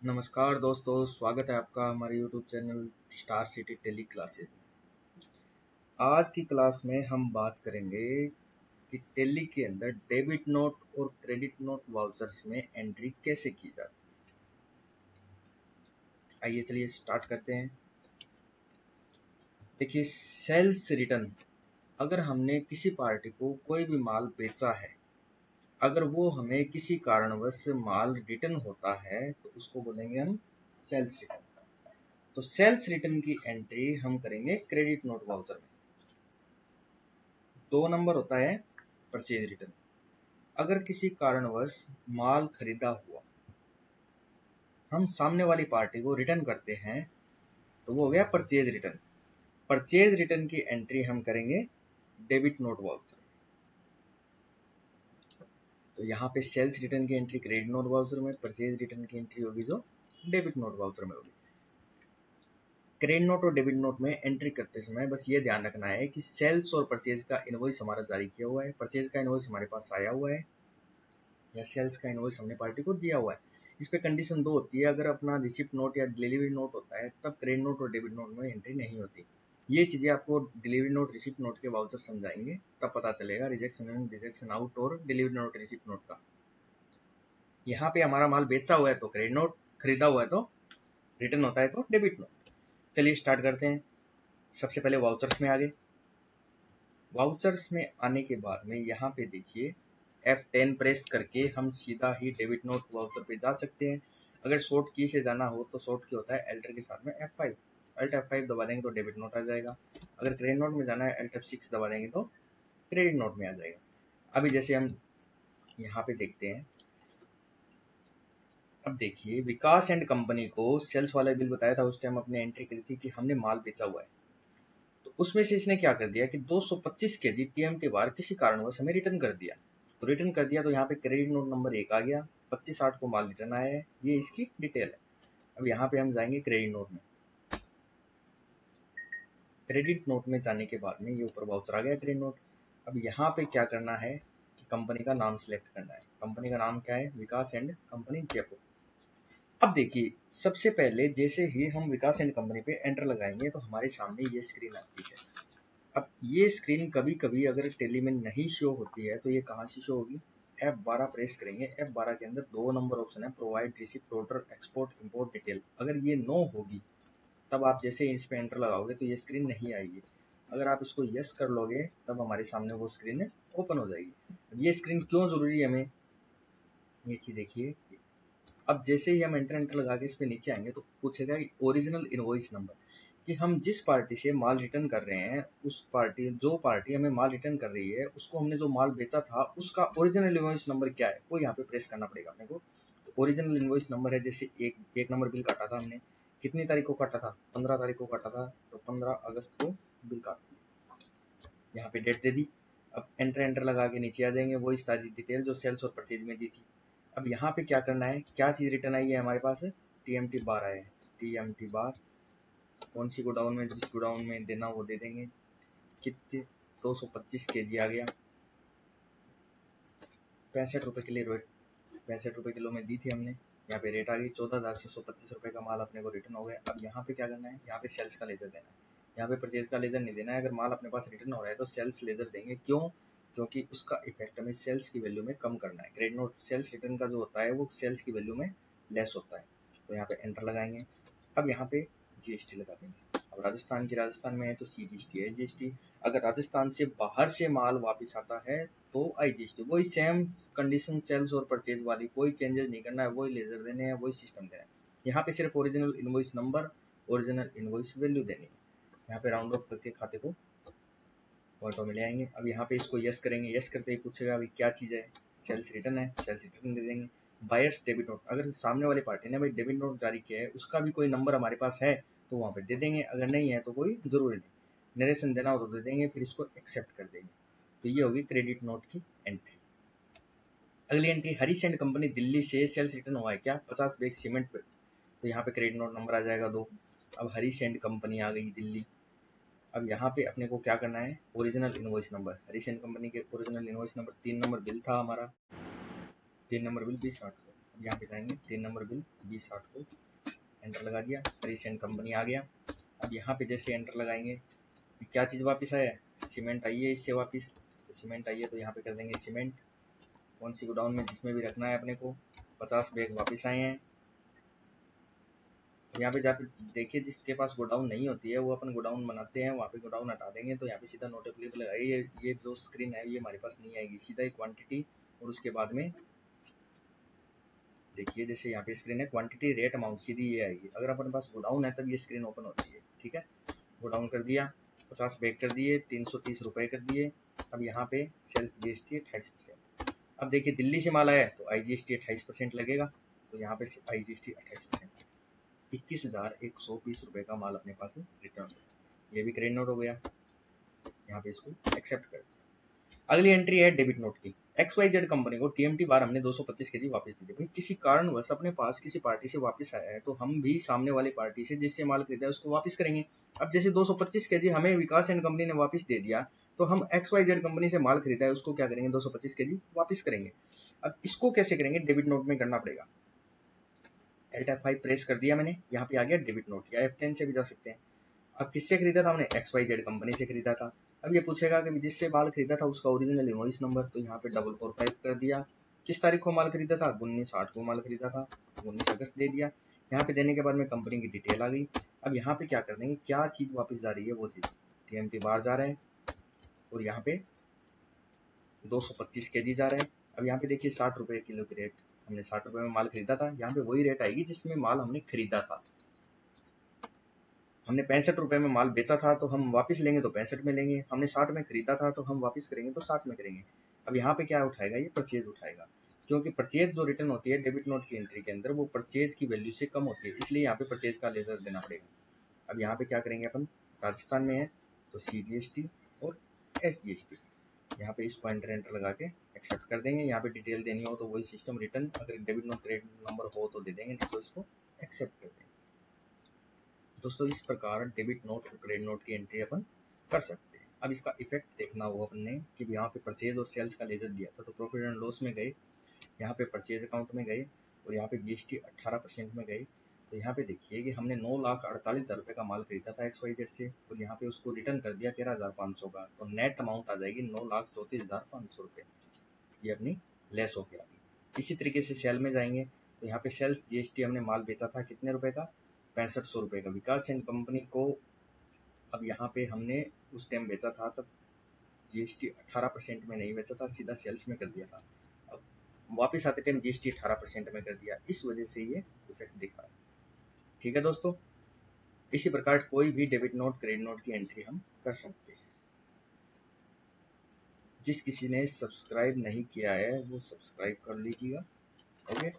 नमस्कार दोस्तों, स्वागत है आपका हमारे YouTube channel star city tele classes में। आज की क्लास में हम बात करेंगे कि टेली के अंदर डेबिट नोट और क्रेडिट नोट वाउचर्स में एंट्री कैसे की जाती है। आइए चलिए स्टार्ट करते हैं। देखिए, सेल्स रिटर्न, अगर हमने किसी पार्टी को कोई भी माल बेचा है, अगर वो हमें किसी कारणवश माल रिटर्न होता है तो उसको बोलेंगे हम सेल्स रिटर्न। तो सेल्स रिटर्न की एंट्री हम करेंगे क्रेडिट नोट वाउचर में। 2 नंबर होता है परचेज रिटर्न। अगर किसी कारणवश माल खरीदा हुआ हम सामने वाली पार्टी को रिटर्न करते हैं तो वो हो गया परचेज रिटर्न। परचेज रिटर्न की एंट्री हम करेंगे डेबिट नोट वाउचर। तो यहाँ पे सेल्स रिटर्न की एंट्री क्रेडिट नोट वाउचर में, परचेज रिटर्न की एंट्री होगी जो डेबिट नोट वाउचर में होगी। क्रेडिट नोट और डेबिट नोट में एंट्री करते समय बस ये ध्यान रखना है कि सेल्स और परचेज का इनवॉइस हमारा जारी किया हुआ है, परचेज का इनवॉइस हमारे पास आया हुआ है, या सेल्स का इनवॉइस हमने पार्टी को दिया हुआ है। इस पे कंडीशन 2 होती है। अगर अपना रिसिप्ट नोट या डिलीवरी नोट होता है तब क्रेडिट नोट और डेबिट नोट में एंट्री नहीं होती। ये चीजें आपको डिलीवरी नोट रिसिप्ट नोट के वाउचर समझाएंगे, तब पता चलेगा रिजेक्शन इन, रिजेक्शन आउट और डिलीवरी नोट रिसिप्ट नोट का। यहाँ पे हमारा माल बेचा हुआ है तो क्रेडिट नोट, खरीदा हुआ है तो रिटर्न होता है तो डेबिट नोट। चलिए स्टार्ट करते हैं। सबसे पहले वाउचर्स में आगे। वाउचर्स में आने के बाद में यहाँ पे देखिए F10 प्रेस करके हम सीधा ही डेबिट नोट वाउचर पे जा सकते हैं। अगर शॉर्ट की से जाना हो तो शॉर्ट की होता है एल्टर के साथ में F5। अल्ट F5 दबा देंगे तो डेबिट नोट आ जाएगा। अगर क्रेडिट नोट में जाना है अल्ट F6 दबा देंगे तो क्रेडिट नोट में आ जाएगा। अभी जैसे हम यहाँ पे देखते हैं, अब देखिए विकास एंड कंपनी को सेल्स वाला बिल बताया था, उस टाइम अपने एंट्री करी थी कि हमने माल बेचा हुआ है। तो उसमें से इसने क्या कर दिया कि 225 केजी टीएमटी बार किसी कारणवश हमें रिटर्न कर दिया। तो रिटर्न कर दिया तो यहाँ पे क्रेडिट नोट नंबर 1 आ गया, 25/8 को माल रिटर्न आया है, ये इसकी डिटेल है। अब यहाँ पे हम जाएंगे क्रेडिट नोट में। क्रेडिट नोट में जाने के बाद में ये ऊपर वाउचर आ गया क्रेडिट नोट। अब यहाँ पे क्या करना है कि कंपनी का नाम सिलेक्ट करना है। कंपनी का नाम क्या है? विकास एंड कंपनी जयपुर। अब देखिए, सबसे पहले जैसे ही हम विकास एंड कंपनी पे एंटर लगाएंगे तो हमारे सामने ये स्क्रीन आती है। अब ये स्क्रीन कभी कभी अगर टेली में नहीं शो होती है तो ये कहाँ से शो होगी? F12 प्रेस करेंगे। F12 के अंदर 2 नंबर ऑप्शन है, provide receipt order export import detail. अगर ये नो होगी तब आप जैसे इस पे एंटर लगाओगे तो ये स्क्रीन नहीं आएगी। अगर आप इसको यस कर लोगे तब हमारे सामने वो स्क्रीन ओपन हो जाएगी। ये स्क्रीन क्यों जरूरी है हमें, ये चीज देखिए। अब जैसे ही हम एंटर लगा के इस पे नीचे आएंगे तो पूछेगा कि ओरिजिनल इनवॉइस नंबर, कि हम जिस पार्टी से माल रिटर्न कर रहे हैं उस पार्टी, जो पार्टी हमें माल रिटर्न कर रही है उसको हमने जो माल बेचा था उसका ओरिजिनल इनवॉइस नंबर क्या है, वो यहाँ पे प्रेस करना पड़ेगा अपने को। तो ओरिजिनल इनवॉइस नंबर है, जैसे एक नंबर बिल काटा था हमने, कितनी तारीख को काटा था? 15 तारीख को काटा था, तो 15 अगस्त को बिल काट दिया, यहाँ पे डेट दे दी। अब एंटर लगा के नीचे आ जाएंगे, वही सारी डिटेल जो सेल्स और परचेज में दी थी। अब यहाँ पे क्या करना है, क्या चीज रिटर्न आई है हमारे पास? टीएमटी बार आया है। टीएमटी बार कौन सी गोडाउन में, जिस गोडाउन में देना वो दे देंगे। कितने? 225 केजी आ गया। 65 रुपए के लिए रेट, 65 रुपए किलो में दी थी हमने। यहाँ पे रेट आ गई 14,625 रुपए का माल अपने को रिटर्न हो गया। अब यहाँ पे क्या करना है, यहाँ पे सेल्स का लेजर देना है। यहाँ पे परचेज का लेजर नहीं देना है। अगर माल अपने पास रिटर्न हो रहा है तो सेल्स लेजर देंगे। क्यों? क्योंकि उसका इफेक्ट हमें सेल्स की वैल्यू में कम करना है। क्रेडिट नोट सेल्स रिटर्न का जो होता है वो सेल्स की वैल्यू में लेस होता है। तो यहाँ पे एंटर लगाएंगे। अब यहाँ पे जीएसटी लगा देंगे। अब राजस्थान की राजस्थान में है तो सीजीएसटी है जीएसटी। अगर राजस्थान से बाहर से माल वापस आता है तो आईजीएसटी। वही सेम कंडीशन सेल्स और परचेज वाली, कोई चेंजेस नहीं करना है, वही लेजर देने हैं, वही सिस्टम देना है। यहाँ पे सिर्फ original invoice number, original invoice value देनी है। यहाँ पे राउंड ऑफ करके खाते को ऑटो में ले आएंगे। अब यहाँ पे इसको यस करेंगे। यस करते ही पूछेगा अभी क्या चीज़ है, सेल्स रिटर्न है, सेल्स रिटर्न दे देंगे। बायर्स डेबिट नोट, अगर सामने वाली पार्टी ने भाई डेबिट नोट जारी किया है उसका भी कोई नंबर हमारे पास है तो वहाँ पे दे देंगे, अगर नहीं है तो कोई जरूरी नहीं। नरेशन देना हो तो दे देंगे, फिर इसको एक्सेप्ट कर देंगे। तो ये होगी क्रेडिट नोट की एंट्री। अगली entry, Harish and company Delhi से सेल्स रिटर्न हुआ है क्या? 50 बैग सीमेंट पे। तो यहाँ पे क्रेडिट नोट नंबर आ जाएगा 2। अब हरीश एंड कंपनी आ गई दिल्ली। अब यहाँ पे अपने को क्या करना है, original invoice number, Harish and company के original invoice number 3 number bill था हमारा, 3 नंबर बिल 20/8 को। यहाँ पे जाएंगे 3 नंबर बिल 2060 को एंटर लगा दिया, रिसेंट कंपनी आ गया। अब यहाँ पे जैसे एंटर लगाएंगे क्या चीज़ वापस आया है, सीमेंट आई है इससे वापस, तो सीमेंट आई है तो यहाँ पे कर देंगे सीमेंट, कौन सी गोडाउन में जिसमें भी रखना है अपने को। 50 बैग वापस आए हैं। यहाँ पे जाके देखिए जिसके पास गोडाउन नहीं होती है वो अपन गोडाउन बनाते हैं, वहाँ पे गोडाउन हटा देंगे तो यहाँ पे सीधा नोट एप्लीकेबल है। ये जो स्क्रीन है ये हमारे पास नहीं आएगी, सीधा एक क्वांटिटी और उसके बाद में देखिए जैसे यहाँ पे स्क्रीन है क्वांटिटी रेट अमाउंट, सीधी ये आएगी। अगर अपने पास गोडाउन है तब ये स्क्रीन ओपन होती है। ठीक है, गोडाउन कर दिया, 50 बैग कर दिए, 330 रुपए कर दिए। अब यहाँ पे सेल्स जीएसटी 28%। अब देखिए दिल्ली से माल आया है तो IGST 28% लगेगा, तो यहाँ पे IGST 28%, 21,120 रुपए का माल अपने पास रिटर्न हो। ये भी क्रेडिट नोट हो गया, यहाँ पे इसको एक्सेप्ट कर दिया। अगली एंट्री है डेबिट नोट की। XYZ कंपनी को TMT बार हमने 225 केजी वापस दी। भाई किसी कारणवश अपने पास किसी पार्टी से वापस आया है तो हम भी सामने वाली पार्टी से जिससे माल खरीदा है उसको वापस करेंगे। अब जैसे 225 केजी हमें विकास एंड कंपनी ने वापस दे दिया तो हम XYZ कंपनी से माल खरीदा है उसको क्या करेंगे, 225 केजी वापस करेंगे। अब इसको कैसे करेंगे, डेबिट नोट में करना पड़ेगा। Alt F5 प्रेस कर दिया मैंने, यहाँ पे आ गया डेबिट नोट, या F10 से भी जा सकते हैं। अब किससे खरीदा था हमने, XYZ कंपनी से खरीदा था। अब ये पूछेगा कि जिससे माल खरीदा था उसका ओरिजिनल इनवॉइस नंबर, तो यहाँ पे 445 कर दिया। किस तारीख को माल खरीदा था, 19/8 को माल खरीदा था, 19 अगस्त दे दिया। यहाँ पे देने के बाद में कंपनी की डिटेल आ गई। अब यहाँ पे क्या कर देंगे, क्या चीज वापस जा रही है वो चीज, TMT बाहर जा रहे हैं और यहाँ पे 225 केजी जा रहे हैं। अब यहाँ पे देखिए 60 रुपए किलो की रेट, हमने 60 रुपए में माल खरीदा था, यहाँ पे वही रेट आएगी जिसमें माल हमने खरीदा था। हमने 65 रुपए में माल बेचा था तो हम वापस लेंगे तो 65 में लेंगे, हमने 60 में खरीदा था तो हम वापस करेंगे तो 60 में करेंगे। अब यहाँ पे क्या उठाएगा, ये परचेज उठाएगा, क्योंकि परचेज जो रिटर्न होती है डेबिट नोट की एंट्री के अंदर वो परचेज की वैल्यू से कम होती है, इसलिए यहाँ पे परचेज का लेजर देना पड़ेगा। अब यहाँ पे क्या करेंगे अपन, राजस्थान में है तो CGST और SGST, यहाँ पे इसको एंटर लगा के एक्सेप्ट कर देंगे। यहाँ पे डिटेल देनी हो तो वही सिस्टम रिटर्न, अगर डेबिट नोट क्रेडिट नंबर हो तो दे देंगे, नहीं तो इसको एक्सेप्ट कर देंगे। दोस्तों इस प्रकार डेबिट नोट और क्रेडिट नोट की एंट्री अपन कर सकते हैं। अब इसका इफेक्ट देखना हो अपन ने कि यहाँ पे परचेज और सेल्स का लेजर दिया था तो प्रॉफिट एंड लॉस में गए, यहाँ पे परचेज अकाउंट में गए और यहाँ पे GST 18% में गए। तो यहाँ पे देखिए कि हमने 9,48,000 रुपये का माल खरीदा था XYZ से और यहाँ पे उसको रिटर्न कर दिया 13,500 का, तो नेट अमाउंट आ जाएगी 9,34,500 रुपये, ये अपनी लेस हो गया। इसी तरीके से सेल में जाएंगे तो यहाँ पे सेल्स GST हमने माल बेचा था कितने रुपए का, 6500 रुपए का विकास एंड कंपनी को। अब यहाँ पे हमने उस टाइम बेचा था तब GST 18% में नहीं बेचा था, सीधा सेल्स में कर दिया था। अब वापस आते टाइम GST 18% में कर दिया, इस वजह से ये इफेक्ट दिखा है। ठीक है दोस्तों, इसी प्रकार कोई भी डेबिट नोट क्रेडिट नोट की एंट्री हम कर सकते हैं। जिस किसी ने सब्सक्राइब नहीं किया है वो सब्सक्राइब कर लीजिएगा। ओके।